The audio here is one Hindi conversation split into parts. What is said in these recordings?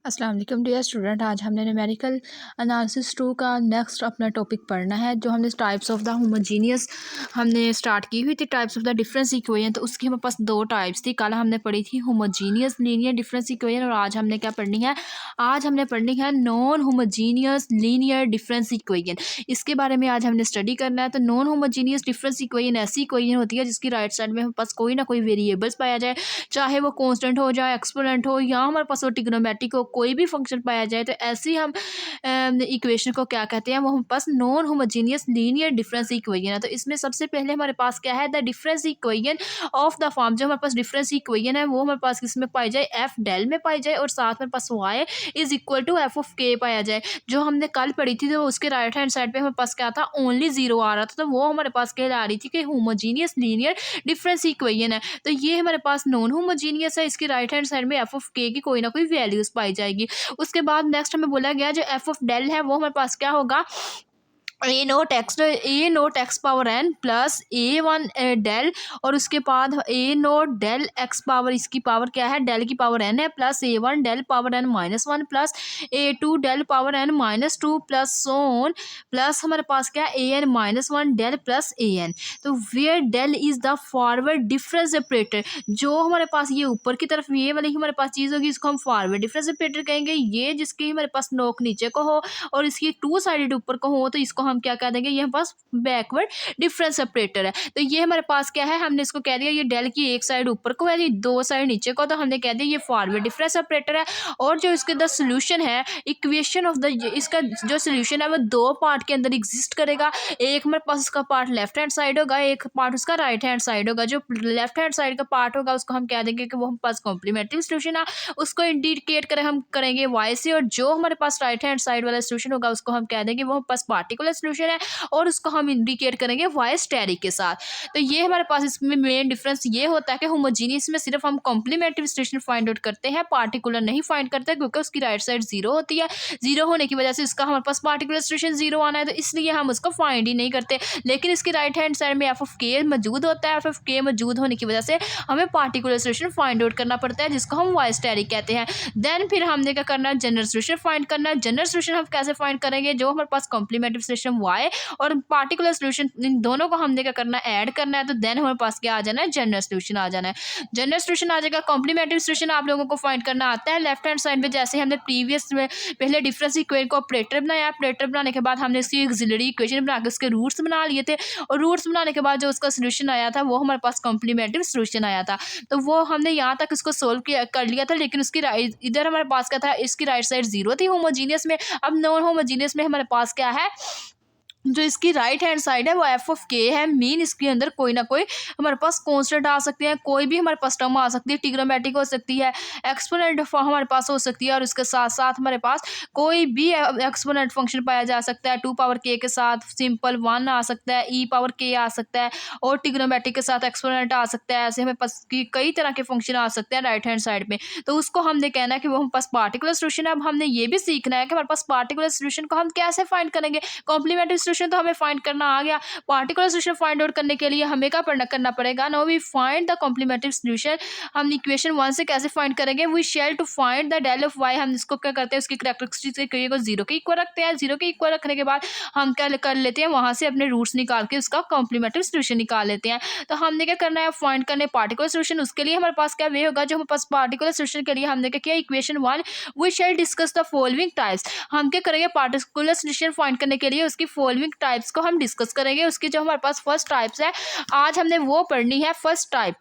अस्सलाम वालेकुम डियर स्टूडेंट। आज हमने न्यूमेरिकल एनालिसिस 2 का नेक्स्ट अपना टॉपिक पढ़ना है। जो हमने टाइप्स ऑफ द होमोजीनियस हमने स्टार्ट की हुई थी, types of the difference equation. तो उसकी हमारे पास दो टाइप्स थी। कल हमने पढ़ी थी होमोजीनियस लीनियर डिफरेंस इक्वेशन और आज हमने क्या पढ़नी है, आज हमने पढ़नी है non homogeneous linear difference equation. इसके बारे में आज हमने स्टडी करना है। तो नॉन होमोजीनियस डिफरेंस इक्वेशन ऐसी इक्वेशन होती है जिसकी राइट साइड में हमारे पास कोई ना कोई वेरिएबल्स पाया जाए, चाहे वो कांस्टेंट हो जाए, एक्सपोनेंट हो, या हमारे पास वो ट्रिग्नोमेट्रिक हो, कोई भी फंक्शन पाया जाए। तो ऐसी हम इक्वेशन को क्या कहते हैं, वो हमारे पास non homogeneous linear difference equation है। तो इसमें सबसे पहले हमारे पास क्या है, the difference equation of the form. जो हमारे पास डिफरेंस इक्वेशन है वो हमारे पास किसमें पाई जाए, एफ डेल में पाई जाए, और साथ में पास Y is equal to F of K पाया जाए। जो हमने कल पढ़ी थी तो उसके राइट हैंड साइड पे हमारे पास क्या था, ओनली जीरो आ रहा था। तो वो हमारे पास कहला रही थी कि होमोजीनियस लीनियर डिफरेंस इक्वेशन है। तो ये हमारे पास नॉन होमोजीनियस है। इसकी राइट हैंड साइड में एफ ऑफ के की कोई ना कोई वैल्यूज पाई जाएगी। उसके बाद नेक्स्ट हमें बोला गया जो एफ ऑफ डेल है वो हमारे पास क्या होगा, A naught X power N plus A one del, और उसके बाद A naught del X power, इसकी पावर क्या है, डेल की पावर एन है, plus A one del power N minus one, plus A two del power N minus two, plus so on, plus हमारे पास क्या है A N minus one del plus A N. तो where del is the forward difference separator. जो हमारे पास ये ऊपर की तरफ ये वाली हमारे पास चीज़ होगी इसको हम फॉरवर्ड डिफरेंस सेपरेटर कहेंगे। ये जिसकी हमारे पास नोक नीचे को हो और इसकी टू साइडेड ऊपर को हो तो इसको हम क्या कह देंगे, ये हमारे पास बैकवर्ड डिफरेंस सेपरेटर है। तो ये हमारे पास क्या है, हमने इसको कह दिया ये डेल की एक साइड ऊपर को है, ये दो साइड नीचे को, तो हमने कह दिया ये फॉरवर्ड डिफरेंस सेपरेटर है। और जो इसके द सोल्यूशन है, इक्वेशन ऑफ द, इसका जो सोल्यूशन है वो दो पार्ट के अंदर एग्जिस्ट करेगा। एक हमारे पास उसका पार्ट लेफ्ट हैंड साइड होगा, एक पार्ट उसका राइट हैंड साइड होगा। जो लेफ्ट हैंड साइड का पार्ट होगा उसको हम कह देंगे कि वो हमारे पास कॉम्प्लीमेंट्री सोल्यूशन है, उसको इंडिकेट करें हम करेंगे वाई से। और जो हमारे पास राइट हैंड साइड वाला सोल्यूशन होगा उसको हम कह देंगे वो हमारे पास पार्टिकुलर सोल्यूशन है, और उसको हम इंडिकेट करेंगे वाई स्टेरिक के साथ। तो ये हमारे पास इसमें मेन डिफरेंस ये होता है कि होमोजीनियस में सिर्फ हम कॉम्प्लीमेंट्री सोल्यूशन फाइंड आउट करते हैं, पार्टिकुलर नहीं फाइंड करते, क्योंकि उसकी राइट साइड जीरो होती है। जीरो होने की वजह से इसका हमारे पास पार्टिकुलर सोल्यूशन जीरो आना है, तो इसलिए हम उसको फाइंड ही नहीं करते। लेकिन इसकी राइट हैंड साइड में एफ ऑफ के मौजूद होता है, एफ ऑफ के मौजूद होने की वजह से हमें पार्टिकुलर सोल्यूशन फाइंड आउट करना पड़ता है, जिसको हम वाई स्टेरिक कहते हैं। देन फिर हमने क्या करना है, जनरल सोल्यूशन फाइंड करना है। जनरल सोल्यूशन हम कैसे फाइंड करेंगे, जो हमारे पास कॉम्प्लीमेंट्री सोल्यूशन वाई और पार्टिकुलर सोल्यूशन इन दोनों को हमने क्या करना है, ऐड करना है। तो देन हमारे पास क्या आ जाना है, जनरल सोल्यूशन आ जाना है। जनरल सोल्यूशन आ जाएगा। कॉम्प्लीमेंट्री सोल्यूशन आप लोगों को फाइंड करना आता है लेफ्ट हैंड साइड में, जैसे हमने प्रीवियस में पहले डिफरेंस इक्वेशन को ऑपरेटर बनाया, ऑपरेटर बनाने के बाद हमने इसकी ऑक्सिलरी इक्वेशन बना के उसके रूट्स बना लिए थे, और रूट्स बनाने के बाद जो उसका सोल्यूशन आया था वो हमारे पास कॉम्प्लीमेंट्री सोल्यूशन आया था। तो वो हमने यहाँ तक इसको सोल्व कर लिया था, लेकिन उसकी इधर हमारे पास क्या था, इसकी राइट साइड जीरो थी होमोजीनियस में। अब नॉन होमोजीनियस में हमारे पास क्या है, जो इसकी राइट हैंड साइड है वो एफ ऑफ के है। मीन इसके अंदर कोई ना कोई हमारे पास कॉन्स्टेंट आ सकते हैं, कोई भी हमारे पास टर्म आ सकती है, ट्रिग्नोमेट्रिक हो सकती है, एक्सपोनेंट हमारे पास हो सकती है, और इसके साथ साथ हमारे पास कोई भी एक्सपोनेंट फंक्शन पाया जा सकता है। टू पावर के के साथ सिंपल वन आ सकता है, ई पावर के आ सकता है, और ट्रिग्नोमेट्रिक के साथ एक्सपोनेंट आ सकता है। ऐसे हमें पास कई तरह के फंक्शन आ सकते हैं राइट हैंड साइड में। तो उसको हमने कहना है कि वो हमारे पास पार्टिकुलर सोल्यूशन है। अब हमने ये भी सीखना है कि हमारे पास पार्टिकुलर सोल्यूशन को हम कैसे फाइंड करेंगे। कॉम्प्लीमेंट्री सोल्यूशन तो हमें फाइंड करना आ गया, पार्टिकुलर सोल्यूशन फाइंड आउट करने के लिए हमें क्या करना पड़ेगा, now we find the complementary solution. हम इक्वेशन वन से कैसे फाइंड करेंगे, we shall to find the del of Y. हम इसको क्या करते हैं, उसकी कैरेक्टरिस्टिक को जीरो के इक्वल रखते हैं। जीरो के इक्वल रखने के बाद हम क्या कर लेते हैं, वहां से अपने रूट्स निकाल के उसका कॉम्प्लीमेंट्री सोल्यूशन निकाल लेते हैं। तो हमने क्या करना है, फाइंड करने पार्टिकुलर सोल्यूशन। उसके लिए हमारे पास क्या वे होगा, जो हमारे पास पार्टिकुलर सोल्यूशन के लिए हमने क्या किया, equation one we shall discuss the following types. हम क्या करेंगे, पार्टिकुलर सोल्यूशन फाइंड करने के लिए उसकी फॉलोइंग टाइप्स को हम डिस्कस करेंगे। उसकी जो हमारे पास फर्स्ट टाइप्स है, आज हमने वो पढ़नी है। फर्स्ट टाइप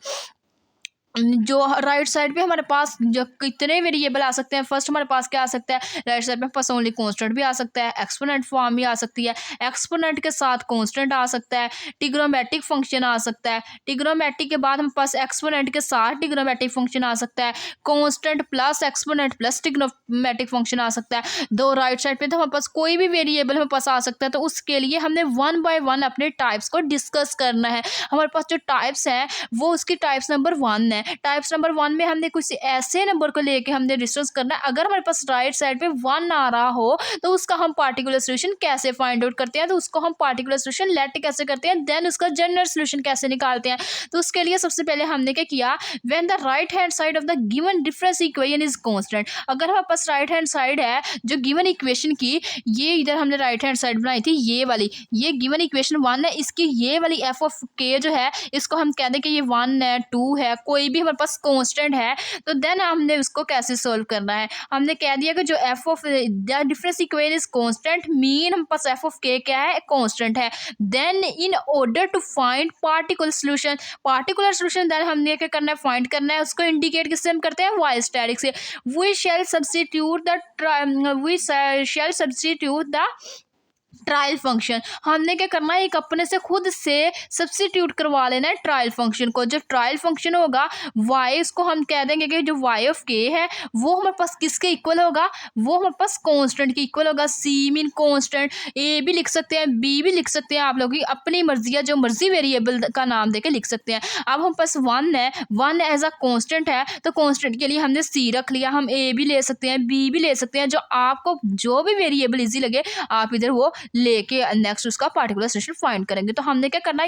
जो राइट साइड पे हमारे पास जो कितने वेरिएबल आ सकते हैं। फर्स्ट हमारे पास क्या आ सकता है, राइट साइड पे पास ओनली कांस्टेंट भी आ सकता है, एक्सपोनेंट फॉर्म भी आ सकती है, एक्सपोनेंट के साथ कांस्टेंट आ सकता है, ट्रिग्नोमेट्रिक फंक्शन आ सकता है, ट्रिग्नोमेट्रिक के बाद हमारे पास एक्सपोनेंट के साथ ट्रिग्नोमेट्रिक फंक्शन आ सकता है, constant plus exponent plus trigonometric function आ सकता है। दो राइट साइड पे तो हमारे पास कोई भी वेरिएबल हमारे पास आ सकता है। तो उसके लिए हमने वन बाय वन अपने टाइप्स को डिस्कस करना है। हमारे पास जो टाइप्स है वो उसकी टाइप्स नंबर वन है। हैं। टाइप्स नंबर 1 में हमने कुछ ऐसे नंबर को लेके हमने डिस्कस करना है, अगर हमारे पास राइट साइड पे 1 आ रहा हो तो उसका हम पार्टिकुलर सोल्यूशन कैसे फाइंड आउट करते हैं, तो उसको हम पार्टिकुलर सोल्यूशन लेट कैसे करते हैं, देन उसका जनरल सोल्यूशन कैसे निकालते हैं। तो उसके लिए सबसे पहले हमने क्या किया, when the right hand side of the given difference equation is constant. अगर हमारे पास राइट हैंड साइड है जो गिवन इक्वेशन की, ये इधर हमने राइट हैंड साइड बनाई थी, ये वाली, ये गिवन इक्वेशन 1 है, इसकी ये वाली एफ ऑफ के जो है इसको हम कह दें कि ये 1 है 2 है, कोई भी हमारे पास कांस्टेंट है, तो देन हमने उसको कैसे सोल्व करना है। हमने कह दिया कि जो F of the difference equation is constant mean हम पास एफ ऑफ के क्या है, कांस्टेंट है। Then in order to find particular solution then हमने क्या करना है, फाइंड करना है। उसको इंडिकेट किससे हम करते हैं, वाई स्टैटिक से। We shall substitute the trial function. हमने क्या करना है, एक अपने से खुद से सब्स्टिट्यूट करवा लेना है ट्रायल फंक्शन को। जो ट्रायल फंक्शन होगा y, उसको हम कह देंगे कि जो y ऑफ k है वो हमारे पास किसके इक्वल होगा, वो हमारे पास कांस्टेंट के इक्वल होगा। c मीन कांस्टेंट, a भी लिख सकते हैं, b भी लिख सकते हैं, आप लोगों की अपनी मर्जी है, जो मर्जी वेरिएबल का नाम देके लिख सकते हैं। अब हम पास 1 है, 1 एज अ कांस्टेंट है, तो कांस्टेंट के लिए हमने c रख लिया। हम a भी ले सकते हैं, b भी ले सकते हैं, जो आपको जो भी वेरिएबल इजी लगे आप इधर वो लेके नेक्स्ट उसका पार्टिकुलर सोल्यूशन फाइंड करेंगे। तो हमने क्या करना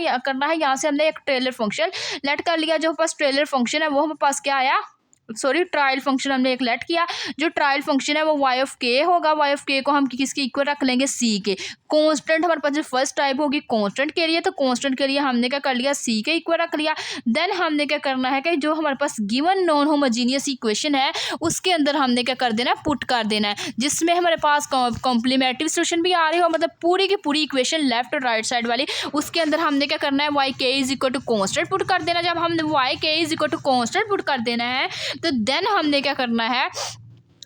है, यहाँ से हमने एक ट्रेलर फंक्शन लेट कर लिया। जो पास ट्रेलर फंक्शन है वो हमारे पास क्या आया, सॉरी ट्रायल फंक्शन हमने एक लेट किया। जो ट्रायल फंक्शन है वो y ऑफ k होगा, y ऑफ k को हम किसके इक्वल रख लेंगे, c के। कांस्टेंट हमारे पास जो फर्स्ट टाइप होगी कांस्टेंट के लिए, तो कांस्टेंट के लिए हमने क्या कर लिया, c के इक्वल रख लिया। देन हमने क्या करना है कि जो हमारे पास गिवन नॉन होमोजीनियस इक्वेशन है उसके अंदर हमने क्या कर देना है, पुट कर देना है, जिसमें हमारे पास कॉम्प्लीमेंट्री सोल्यूशन भी आ रही हो, मतलब पूरी की पूरी इक्वेशन लेफ्ट और राइट साइड वाली। उसके अंदर हमने क्या करना है, Y K is equal to constant put कर देना। जब हमने Y K is equal to constant put कर देना है तो देन हमने क्या करना है,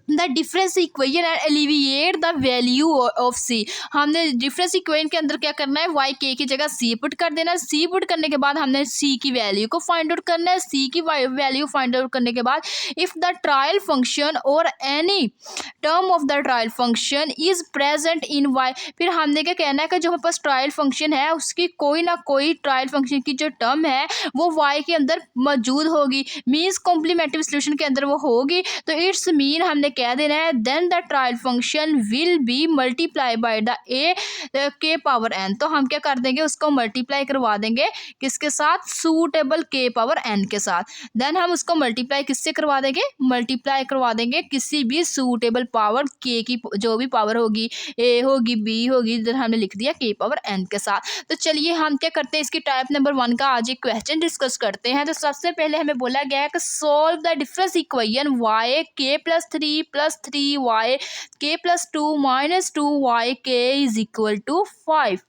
the difference equation and alleviate the value of C. हमने डिफरेंस इक्वेशन के अंदर क्या करना है, वाई के की जगह सी पुट कर देना। सी पुट करने के बाद हमने सी की वैल्यू को फाइंड आउट करना है। सी की वैल्यू फाइंड आउट करने के बाद इफ द ट्रायल फंक्शन और any term of the trial function is present in Y, फिर हमने क्या कहना है कि जो हमारे पास ट्रायल फंक्शन है उसकी कोई ना कोई ट्रायल फंक्शन की जो टर्म है वो वाई के अंदर मौजूद होगी, मीन्स कॉम्प्लीमेंट्री सोल्यूशन के अंदर वो होगी। तो इट्स मीन हमने कह देना है then the trial function will be multiply by the A के पावर एन। तो हम क्या कर देंगे, उसको मल्टीप्लाई करवा देंगे किसके साथ, सूटेबल के पावर एन के साथ। देन हम उसको मल्टीप्लाई किससे करवा देंगे, मल्टीप्लाई करवा देंगे किसी भी सूटेबल पावर के की, जो भी पावर होगी, ए होगी बी होगी, इधर हमने लिख दिया के पावर एन के साथ। तो चलिए हम क्या करते हैं, इसकी टाइप नंबर 1 का आज एक क्वेश्चन डिस्कस करते हैं। तो सबसे पहले हमें बोला गया है कि solve the difference equation Y K plus 3 Y K plus 2 minus 2 Y K is equal to 5।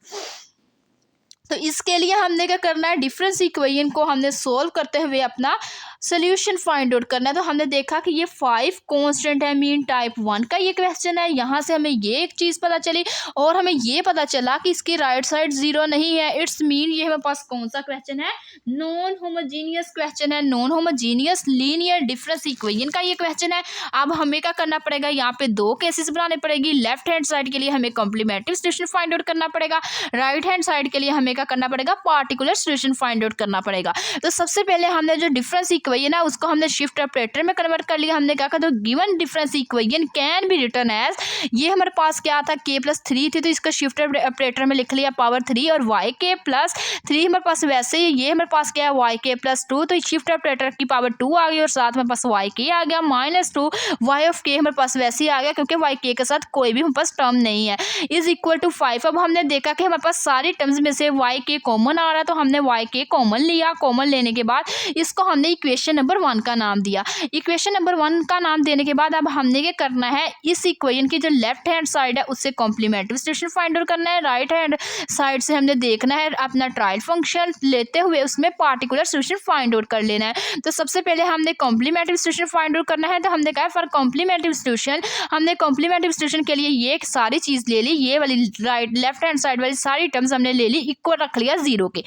तो इसके लिए हमने क्या करना है, डिफरेंस इक्वेशन को हमने सोल्व करते हुए अपना सोल्यूशन फाइंड आउट करना है। तो हमने देखा कि ये 5 कांस्टेंट है, मीन टाइप 1 का ये क्वेश्चन है। यहाँ से हमें ये एक चीज़ पता चली और हमें ये पता चला कि इसकी राइट साइड 0 नहीं है। इट्स मीन ये हमारे पास कौन सा क्वेश्चन है, नॉन होमोजीनियस क्वेश्चन है, non homogeneous linear difference equation का ये क्वेश्चन है। अब हमें क्या करना पड़ेगा, यहाँ पे 2 केसेस बनाने पड़ेगी। लेफ्ट हैंड साइड के लिए हमें कॉम्प्लीमेंट्री सोल्यूशन फाइंड आउट करना पड़ेगा, राइट हैंड साइड के लिए हमें क्या करना पड़ेगा, पार्टिकुलर सोल्यूशन फाइंड आउट करना पड़ेगा। तो सबसे पहले हमने जो डिफरेंस इक्वेशन है उसको हमने शिफ्ट ऑपरेटर में कन्वर्ट कर लिया। हमने क्या कहा, तो given difference equation can be written as, ये हमारे पास क्या था, k प्लस 3 थी, तो इसका शिफ्ट ऑपरेटर में लिख लिया पावर 3, और वाई के प्लस 3 हमारे पास वैसे ही, ये हमारे पास क्या है, वाई के प्लस 2, तो शिफ्ट ऑपरेटर की पावर 2 आ गई और साथ में पास वाई के आ गया माइनस 2, वाई ऑफ के हमारे पास वैसे ही आ गया क्योंकि वाई के साथ कोई भी हमारे पास टर्म नहीं है, इज इक्वल टू 5। अब हमने देखा कि हमारे पास सारी टर्म्स में से वाई के कॉमन आ रहा है, तो हमने वाई के कॉमन लिया। कॉमन लेने के बाद इसको हमने इक्वेशन नंबर 1 का नाम दिया। इक्वेशन नंबर 1 का नाम देने के बाद अब हमने क्या करना है, इस इक्वेशन की जो लेफ्ट हैंड साइड है उससे कॉम्प्लीमेंट्री सोल्यूशन फाइंड आउट करना है। राइट हैंड साइड से हमने देखना है अपना ट्रायल फंक्शन लेते हुए उसमें पार्टिकुलर सोल्यूशन फाइंड आउट कर लेना है। तो सबसे पहले हमने कॉम्प्लीमेंट्री सोल्यूशन फाइंड आउट करना है। तो हमने कहा फॉर कॉम्प्लीमेंट्री सोल्यूशन, हमने कॉम्प्लीमेंट्री सोल्यूशन के लिए ये सारी चीज़ ले ली, ये वाली राइट लेफ्ट हैंड साइड वाली सारी टर्म्स हमने ले ली, इक्वल रख लिया 0 के।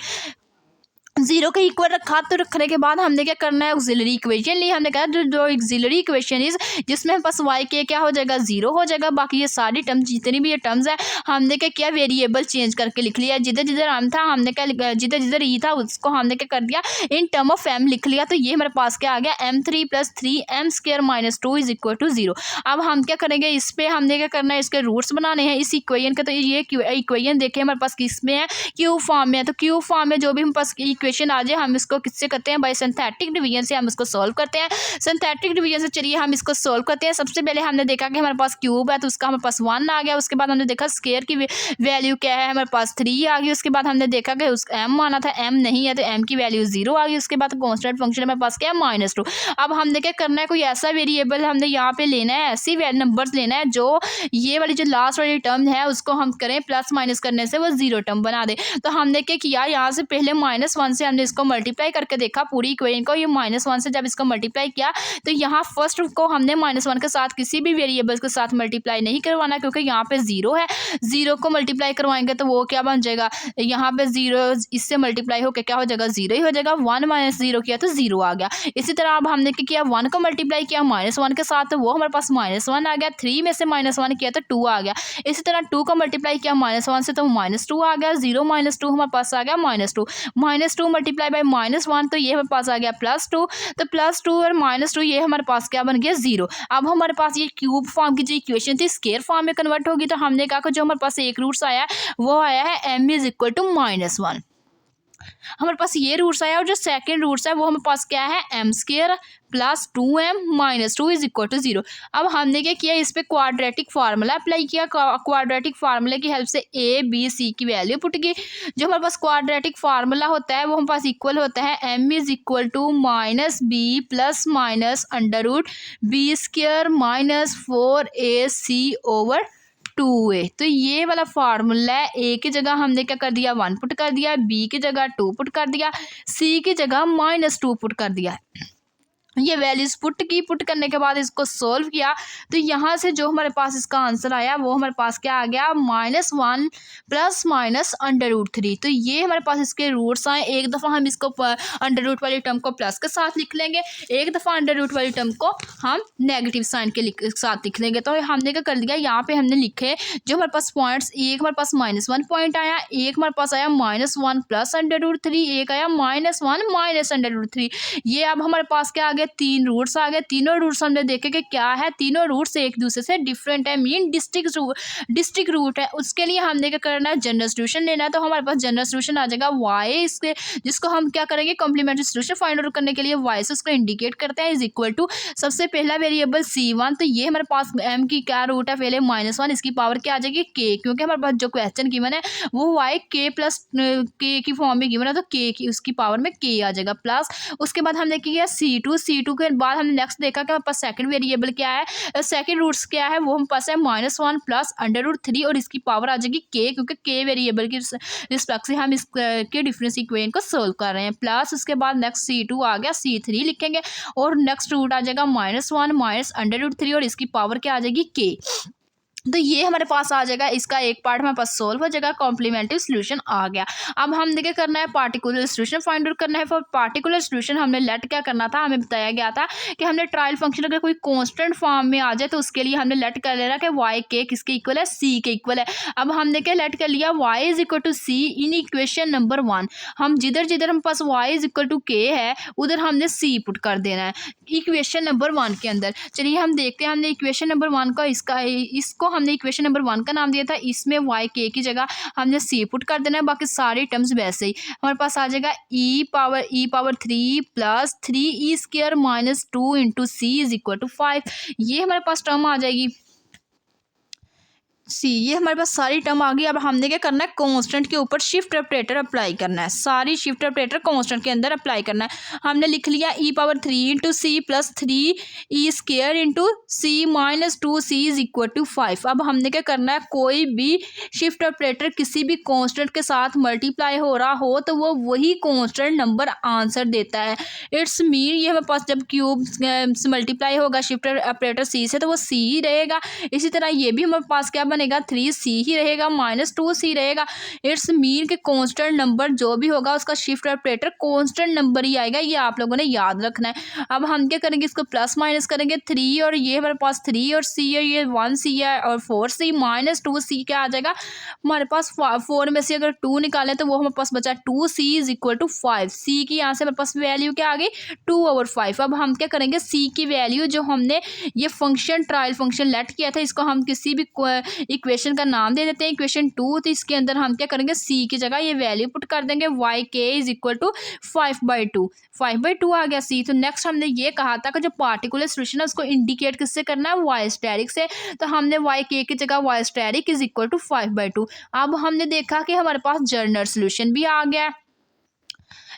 जीरो के इक्वल रखा, तो रखने के बाद हमने क्या करना है, ऑक्सिलरी इक्वेशन ली। हमने कहा जो ऑक्सिलरी इक्वेशन इज जिसमें पास वाई के क्या हो जाएगा, जीरो हो जाएगा। बाकी ये सारी टर्म्स जितनी भी ये टर्म्स है हमने क्या किया, वेरिएबल चेंज करके लिख लिया। जिधर जिधर एम था हमने क्या, जिधर जिधर ई था उसको हमने क्या कर दिया, इन टर्म ऑफ एम लिख लिया। तो ये हमारे पास क्या आ गया, m3 + 3m² - 2 = 0। अब हम क्या करेंगे, इस पे हमने क्या करना है, इसके रूट्स बनाने हैं इस इक्वेशन के। तो ये इक्वेशन देखें हमारे पास किस में है, क्यूब फॉर्म में है। तो क्यूब फॉर्म में जो भी हम पास इक्वेशन आ जाए हम इसको किससे करते हैं, बाय सिंथेटिक डिवीजन से हम इसको सॉल्व करते हैं। सिंथेटिक डिवीजन से चलिए हम इसको सॉल्व करते हैं। सबसे पहले हमने देखा कि हमारे पास क्यूब है तो उसका हमारे पास 1 आ गया। उसके बाद हमने देखा स्क्वायर की वैल्यू क्या है, हमारे पास 3 आ गई। उसके बाद हमने देखा कि उस m आना था, m नहीं है तो m की वैल्यू 0 आ गई। उसके बाद कांस्टेंट फंक्शन हमारे पास क्या है, -2। अब हमने क्या करना है, कोई ऐसा वेरिएबल हमने यहाँ पे लेना है, ऐसी नंबर्स लेना है जो ये वाली जो लास्ट वाली टर्म है उसको हम करें प्लस माइनस करने से वो 0 टर्म बना दे। तो हमने क्या किया, यहाँ से पहले -1 से हमने इसको मल्टीप्लाई करके देखा पूरी इक्वेशन को। ये -1 से जब इसको मल्टीप्लाई किया तो यहाँ फर्स्ट को हमने -1 के साथ किसी भी वेरिएबल के साथ मल्टीप्लाई नहीं करवाना, क्योंकि यहाँ पे 0 है। 0 को मल्टीप्लाई करवाएंगे तो वो क्या बन जाएगा, यहाँ पे 0 इससे मल्टीप्लाई होकर क्या हो जाएगा, 0 ही हो जाएगा। 1 - 0 किया तो 0 आ गया। इसी तरह अब हमने क्या किया, 1 को मल्टीप्लाई किया -1 के साथ तो वो हमारे पास -1 आ गया। 3 में से -1 किया तो 2 आ गया। इसी तरह 2 को मल्टीप्लाई किया -1 से तो -2 आ गया। 0 - 2 हमारे पास आ गया -2। -2 मल्टीप्लाई बाय -1 तो ये हमारे पास आ गया +2। तो +2 और -2 ये हमारे पास क्या बन गया, 0। अब हमारे पास ये क्यूब फॉर्म की जो इक्वेशन थी स्क्वायर फॉर्म में कन्वर्ट होगी। तो हमने कहा कि जो हमारे पास एक रूट्स आया वो आया है m = -1। हमारे पास ये रूट्स आया और जो सेकंड रूट्स है वो हमारे पास क्या है, m² + 2m - 2 = 0। अब हमने क्या किया, इस पे क्वाड्रेटिक फार्मूला अप्लाई किया। क्वाड्रेटिक फार्मूले की हेल्प से a b c की वैल्यू पुट की। जो हमारे पास क्वाड्रेटिक फार्मूला होता है वो हमारे पास इक्वल होता है m = -b ± b² - 4ac/2a। तो ये वाला फार्मूला है। ए की जगह हमने क्या कर दिया, 1 पुट कर दिया, बी की जगह 2 पुट कर दिया, सी की जगह -2 पुट कर दिया। ये वैल्यूज पुट करने के बाद इसको सोल्व किया तो यहाँ से जो हमारे पास इसका आंसर आया वो हमारे पास क्या आ गया, -1 ± √3। तो ये हमारे पास इसके रूट्स आए। एक दफ़ा हम इसको अंडर रूट वाली टर्म को प्लस के साथ लिख लेंगे, एक दफ़ा अंडर रूट वाली टर्म को हम नेगेटिव साइन के साथ लिख लेंगे। तो हमने क्या कर दिया, यहाँ पे हमने लिखे जो हमारे पास पॉइंट्स, एक हमारे पास -1 पॉइंट आया, एक हमारे पास आया -1 + √3, एक आया -1 - √3। ये अब हमारे पास क्या आ गया, 3 रूट्स आ गए। तीनों रूट्स हमने देखे कि क्या है, तीनों रूट्स एक दूसरे से डिफरेंट है, मीन डिस्ट्रिक्ट रूट है। उसके लिए हमने क्या करना है, जनरल सॉल्यूशन लेना है। तो हमारे पास जनरल सॉल्यूशन आ जाएगा y, इसके जिसको हम क्या करेंगे, कॉम्प्लीमेंट्री सॉल्यूशन फाइंड आउट करने के लिए y से उसको इंडिकेट करते हैं = सबसे पहला वेरिएबल c1। तो ये हमारे पास m की क्या रूट है, पहले -1, इसकी पावर क्या आ जाएगी k, क्योंकि हमारे पास जो क्वेश्चन गिवन है वो y k + k की फॉर्म में गिवन है। तो k की उसकी पावर में k आ जाएगा प्लस। उसके बाद हमने किया c2 के बाद हमने नेक्स्ट देखा कि हमारे पास सेकंड वेरिएबल क्या है, सेकंड रूट्स क्या है, वो हम पास है -1 + √3 और इसकी पावर आ जाएगी k, क्योंकि k वेरिएबल की रिस्पेक्ट से हम इस के डिफरेंस इक्वेशन को सोल्व कर रहे हैं। प्लस उसके बाद नेक्स्ट c2 आ गया, c3 लिखेंगे और नेक्स्ट रूट आ जाएगा -1 - √3 और इसकी पावर क्या आ जाएगी k। तो ये हमारे पास आ जाएगा, इसका एक पार्ट हमारे पास सोल्व हो जाएगा, कॉम्प्लीमेंट्री सॉल्यूशन आ गया। अब हमने क्या करना है, पार्टिकुलर सॉल्यूशन फाइंड आउट करना है। फॉर पार्टिकुलर सॉल्यूशन हमने लेट क्या करना था, हमें बताया गया था कि हमने ट्रायल फंक्शन अगर कोई कांस्टेंट फॉर्म में आ जाए तो उसके लिए हमने लेट कर लेना कि y k किसके इक्वल है, c के इक्वल है। अब हमने क्या लेट कर लिया, y = c in equation number 1। हम जिधर जिधर हम पास y = k है उधर हमने c पुट कर देना है इक्वेशन नंबर 1 के अंदर। चलिए हम देखते हैं, हमने इक्वेशन नंबर 1 का इसको हमने इक्वेशन नंबर 1 का नाम दिया था, इसमें y k की जगह हमने c पुट कर देना है, बाकी सारी टर्म्स वैसे ही हमारे पास आ जाएगा e पावर 3 + 3e² - 2 × c = 5। ये हमारे पास टर्म आ जाएगी ये हमारे पास सारी टर्म आ गई। अब हमने क्या करना है, कांस्टेंट के ऊपर शिफ्ट ऑपरेटर अप्लाई करना है, सारी शिफ्ट ऑपरेटर कांस्टेंट के अंदर अप्लाई करना है। हमने लिख लिया e⁻³ × c + 3e² × c - 2c = 5। अब हमने क्या करना है, कोई भी शिफ्ट ऑपरेटर किसी भी कांस्टेंट के साथ मल्टीप्लाई हो रहा हो तो वो वही कांस्टेंट नंबर आंसर देता है। इट्स मीन ये हमारे पास जब क्यूब से मल्टीप्लाई होगा शिफ्ट ऑपरेटर c से तो वो c ही रहेगा। इसी तरह ये भी हमारे पास क्या बनेगा 3c ही रहेगा, -2c रहेगा। इट्स मीन कि कांस्टेंट नंबर जो भी होगा उसका शिफ्ट ऑपरेटर कांस्टेंट नंबर ही आएगा, ये आप लोगों ने याद रखना है। अब हम क्या करेंगे, इसको प्लस माइनस करेंगे, 3 और ये हमारे पास 3 और c है, ये 1c है और 4c -2c क्या आ जाएगा हमारे पास 4 में से अगर 2 निकालें तो वो हमारे पास बचा 2c is equal to 5। c की यहाँ से हमारे पास वैल्यू क्या आ गई 2/5। अब हम क्या करेंगे, c की वैल्यू जो हमने ये फंक्शन ट्रायल फंक्शन लेट किया था इसको हम किसी भी इक्वेशन का नाम दे देते हैं, इक्वेशन 2। तो इसके अंदर हम क्या करेंगे, c की जगह ये वैल्यू पुट कर देंगे, yk इज इक्वल टू 5/2। 5/2 आ गया c। तो नेक्स्ट हमने ये कहा था कि जो पार्टिकुलर सोल्यूशन है उसको इंडिकेट किससे करना है, वाई स्टेरिक से। तो हमने yk की जगह Y asterisk is equal to 5/2। अब हमने देखा कि हमारे पास जनरल सोल्यूशन भी आ गया।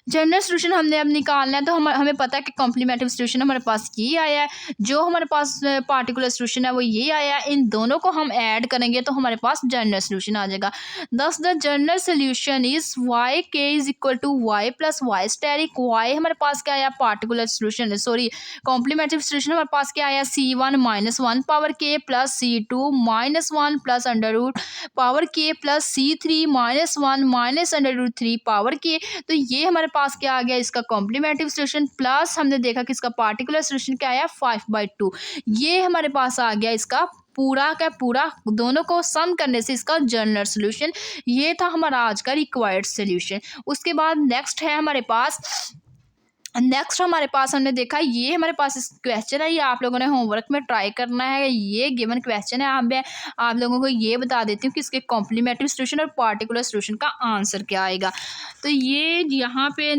जनरल सोल्यूशन हमने अब निकालना है, तो हमें पता है कि कॉम्प्लीमेंट्री सोल्यूशन हमारे पास ये आया है, जो हमारे पास पार्टिकुलर सोल्यूशन है वो ये आया है। इन दोनों को हम ऐड करेंगे तो हमारे पास जनरल सोल्यूशन आ जाएगा। Thus the general solution is Y K is equal to Y plus Y asterisk. Y हमारे पास क्या आया, particular solution sorry complementary solution हमारे पास क्या आया, c1 -1 power k plus c2 -1 plus under root power k plus c3 -1 √3 power k। तो ये हमारे पास क्या आ गया, इसका कॉम्प्लीमेंट्री सोल्यूशन प्लस हमने देखा कि इसका पार्टिकुलर सोल्यूशन क्या आया 5/2। ये हमारे पास आ गया इसका पूरा का पूरा, दोनों को सम करने से इसका जनरल सोल्यूशन। ये था हमारा आज का रिक्वायर्ड सोल्यूशन। उसके बाद नेक्स्ट हमारे पास हमने देखा ये हमारे पास इस क्वेश्चन है, ये आप लोगों ने होमवर्क में ट्राई करना है। ये गिवन क्वेश्चन है, आप लोगों को ये बता देती हूँ कि इसके कॉम्प्लीमेंट्री सोल्यूशन और पार्टिकुलर सोल्यूशन का आंसर क्या आएगा। तो ये यहाँ पे